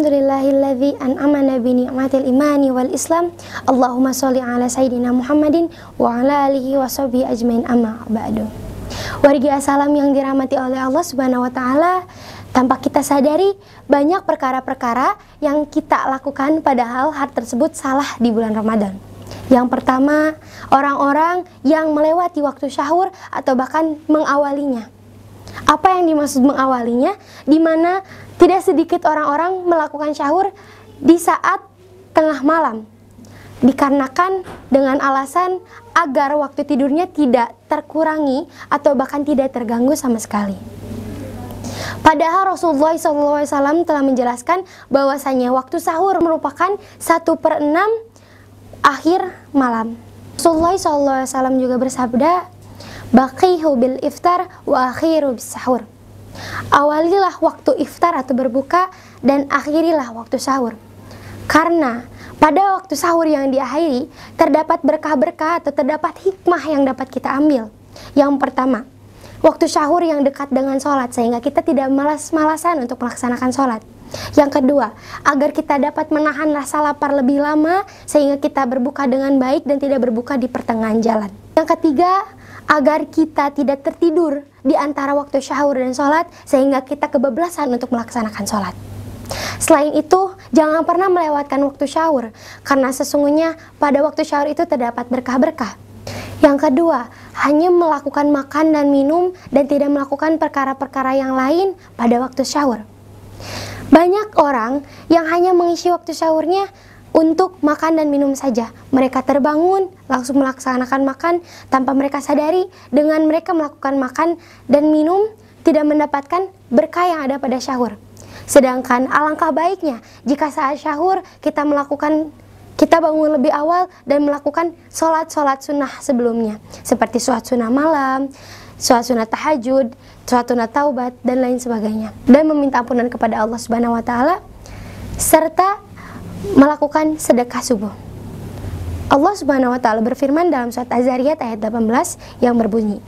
Alhamdulillahilladzi an'amana bi ni'matil imani wal islam. Allahumma sholli ala sayyidina Muhammadin wa ala alihi wa sahbihi ajmain, amma ba'du. Warga salam yang dirahmati oleh Allah Subhanahu wa taala, tanpa kita sadari banyak perkara-perkara yang kita lakukan padahal hal tersebut salah di bulan Ramadan. Yang pertama, orang-orang yang melewati waktu syahur atau bahkan mengawalinya. Apa yang dimaksud mengawalinya? Di mana tidak sedikit orang-orang melakukan syahur di saat tengah malam, dikarenakan dengan alasan agar waktu tidurnya tidak terkurangi atau bahkan tidak terganggu sama sekali. Padahal Rasulullah SAW telah menjelaskan bahwasanya waktu sahur merupakan 1/6 akhir malam. Rasulullah SAW juga bersabda, "Baqihu bil iftar wa akhiru bis sahur." Awalilah waktu iftar atau berbuka dan akhirilah waktu sahur. Karena pada waktu sahur yang diakhiri terdapat berkah-berkah atau terdapat hikmah yang dapat kita ambil. Yang pertama, waktu sahur yang dekat dengan sholat sehingga kita tidak malas-malasan untuk melaksanakan sholat. Yang kedua, agar kita dapat menahan rasa lapar lebih lama sehingga kita berbuka dengan baik dan tidak berbuka di pertengahan jalan. Yang ketiga, agar kita tidak tertidur di antara waktu sahur dan sholat sehingga kita kebablasan untuk melaksanakan sholat. Selain itu, jangan pernah melewatkan waktu sahur karena sesungguhnya pada waktu sahur itu terdapat berkah-berkah. Yang kedua, hanya melakukan makan dan minum dan tidak melakukan perkara-perkara yang lain pada waktu sahur. Banyak orang yang hanya mengisi waktu sahurnya untuk makan dan minum saja. Mereka terbangun, langsung melaksanakan makan tanpa mereka sadari dengan mereka melakukan makan dan minum tidak mendapatkan berkah yang ada pada sahur. Sedangkan alangkah baiknya jika saat sahur kita bangun lebih awal dan melakukan sholat-sholat sunnah sebelumnya. Seperti sholat sunnah malam, sholat sunnah tahajud, sholat sunnah taubat, dan lain sebagainya. Dan meminta ampunan kepada Allah Subhanahu wa taala serta melakukan sedekah subuh. Allah Subhanahu wa taala berfirman dalam surat Az-Zariyat ayat 18 yang berbunyi,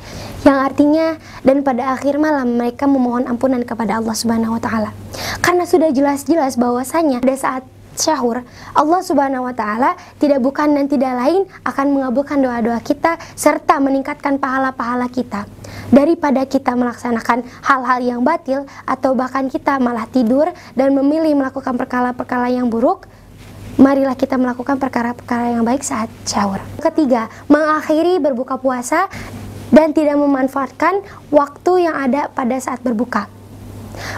yang artinya, dan pada akhir malam mereka memohon ampunan kepada Allah Subhanahu wa taala. Karena sudah jelas-jelas bahwasanya pada saat syahur Allah Subhanahu wa taala tidak bukan dan tidak lain akan mengabulkan doa-doa kita serta meningkatkan pahala-pahala kita daripada kita melaksanakan hal-hal yang batil atau bahkan kita malah tidur dan memilih melakukan perkara-perkara yang buruk. Marilah kita melakukan perkara-perkara yang baik saat sahur. Ketiga, mengakhiri berbuka puasa dan tidak memanfaatkan waktu yang ada pada saat berbuka.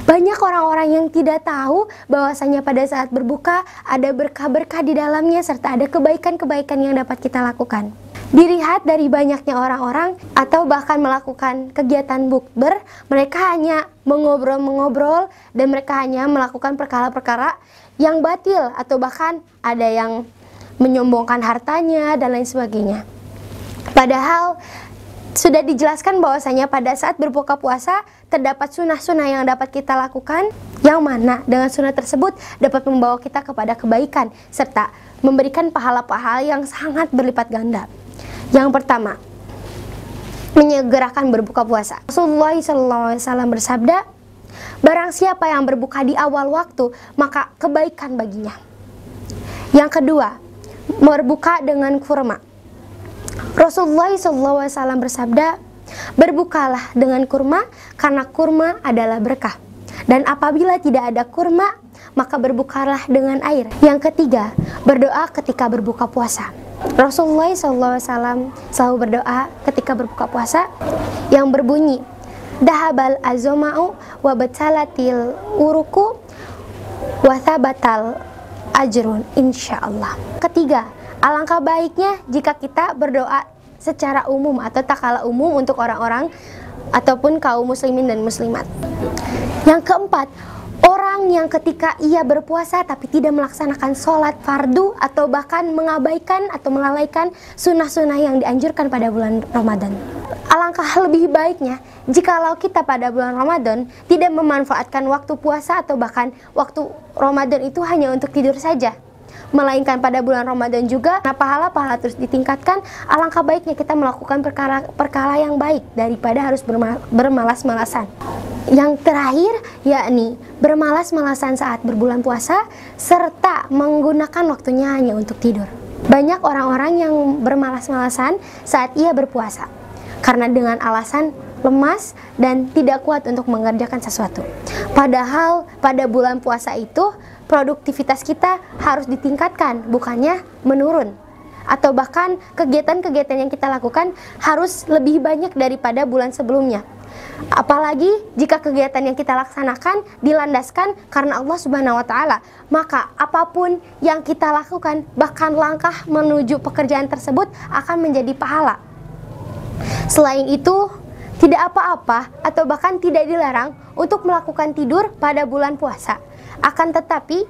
Banyak orang-orang yang tidak tahu bahwasanya pada saat berbuka ada berkah-berkah di dalamnya serta ada kebaikan-kebaikan yang dapat kita lakukan. Dilihat dari banyaknya orang-orang atau bahkan melakukan kegiatan bukber, mereka hanya mengobrol-mengobrol dan mereka hanya melakukan perkara-perkara yang batil atau bahkan ada yang menyombongkan hartanya dan lain sebagainya. Padahal sudah dijelaskan bahwasanya pada saat berbuka puasa terdapat sunnah-sunnah yang dapat kita lakukan, yang mana dengan sunnah tersebut dapat membawa kita kepada kebaikan serta memberikan pahala-pahala yang sangat berlipat ganda. Yang pertama, menyegerakan berbuka puasa. Rasulullah SAW bersabda, barang siapa yang berbuka di awal waktu, maka kebaikan baginya. Yang kedua, berbuka dengan kurma. Rasulullah SAW bersabda, berbukalah dengan kurma karena kurma adalah berkah. Dan apabila tidak ada kurma, maka berbukalah dengan air. Yang ketiga, berdoa ketika berbuka puasa. Rasulullah SAW selalu berdoa ketika berbuka puasa yang berbunyi, dahabal azoma'u wa batalatil uruku wa thabatal ajrun insyaallah. Ketiga, alangkah baiknya jika kita berdoa secara umum atau takala umum untuk orang-orang ataupun kaum muslimin dan muslimat. Yang keempat, orang yang ketika ia berpuasa tapi tidak melaksanakan sholat fardu atau bahkan mengabaikan atau melalaikan sunnah-sunnah yang dianjurkan pada bulan Ramadan. Alangkah lebih baiknya jikalau kita pada bulan Ramadan tidak memanfaatkan waktu puasa atau bahkan waktu Ramadan itu hanya untuk tidur saja. melainkan pada bulan Ramadan juga. Nah, pahala-pahala terus ditingkatkan. Alangkah baiknya kita melakukan perkara yang baik daripada harus bermalas-malasan. Yang terakhir yakni bermalas-malasan saat berbulan puasa serta menggunakan waktunya hanya untuk tidur. Banyak orang-orang yang bermalas-malasan saat ia berpuasa karena dengan alasan lemas dan tidak kuat untuk mengerjakan sesuatu. Padahal pada bulan puasa itu produktivitas kita harus ditingkatkan, bukannya menurun. Atau bahkan kegiatan-kegiatan yang kita lakukan harus lebih banyak daripada bulan sebelumnya. Apalagi jika kegiatan yang kita laksanakan dilandaskan karena Allah Subhanahu wa Ta'ala, maka apapun yang kita lakukan, bahkan langkah menuju pekerjaan tersebut akan menjadi pahala. Selain itu, tidak apa-apa atau bahkan tidak dilarang untuk melakukan tidur pada bulan puasa. Akan tetapi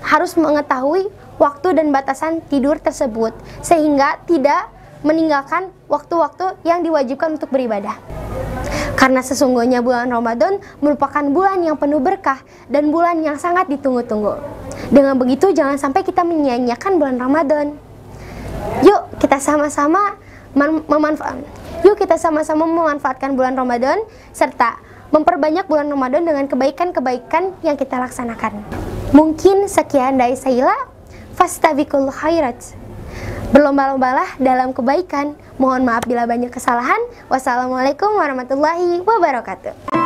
harus mengetahui waktu dan batasan tidur tersebut sehingga tidak meninggalkan waktu-waktu yang diwajibkan untuk beribadah. Karena sesungguhnya bulan Ramadan merupakan bulan yang penuh berkah dan bulan yang sangat ditunggu-tunggu. Dengan begitu jangan sampai kita menyia-nyiakan bulan Ramadan. Yuk kita sama-sama memanfaatkan bulan Ramadan serta memperbanyak bulan Ramadan dengan kebaikan-kebaikan yang kita laksanakan. Mungkin sekian dari Saila. Fastabiqul khairat. Berlomba-lombalah dalam kebaikan. Mohon maaf bila banyak kesalahan. Wassalamualaikum warahmatullahi wabarakatuh.